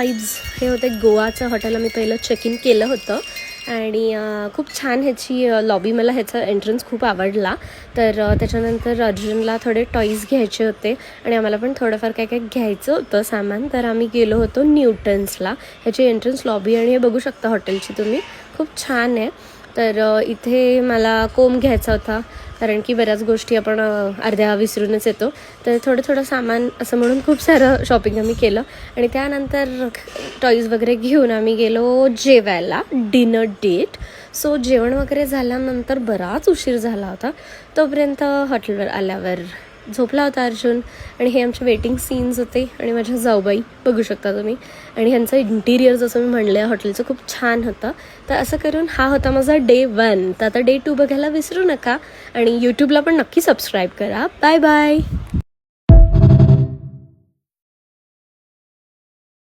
Vibes हे होते गोवाचं hotel. आम्ही पहिलं चेक इन केलं होतं आणि खूप छान ह्याची लॉबी, मला ह्याचा एंट्रन्स खूप आवडला. तर त्याच्यानंतर अर्जुनला थोडे टॉईज घ्यायचे होते आणि आम्हाला पण थोडंफार काय काय घ्यायचं होतं सामान. तर आम्ही गेलो होतो न्यूटन्सला. ह्याची एंट्रन्स लॉबी आणि हे बघू शकता हॉटेलची तुम्ही, खूप छान आहे. तर इथे मला कोंब घ्यायचा होता, कारण की बऱ्याच गोष्टी आपण अर्ध्या विसरूनच येतो. तर थोडं सामान असं म्हणून खूप सारं शॉपिंग आम्ही केलं आणि त्यानंतर टॉईज वगैरे घेऊन आम्ही गेलो जेवायला, डिनर डेट. सो जेवण वगैरे झाल्यानंतर बराच उशीर झाला होता. तोपर्यंत हॉटेलवर आल्यावर झोपला होता अर्जुन आणि हे आमचे वेटिंग सीन्स होते आणि माझ्या जाऊबाई बघू शकता तुम्ही. आणि ह्यांचं इंटिरियर जसं मी म्हणलं हॉटेलचं खूप छान होतं. तर असं करून हा होता माझा डे 1. तर आता डे 2 बघायला विसरू नका आणि यूट्यूबला पण नक्की सबस्क्राईब करा. Bye bye.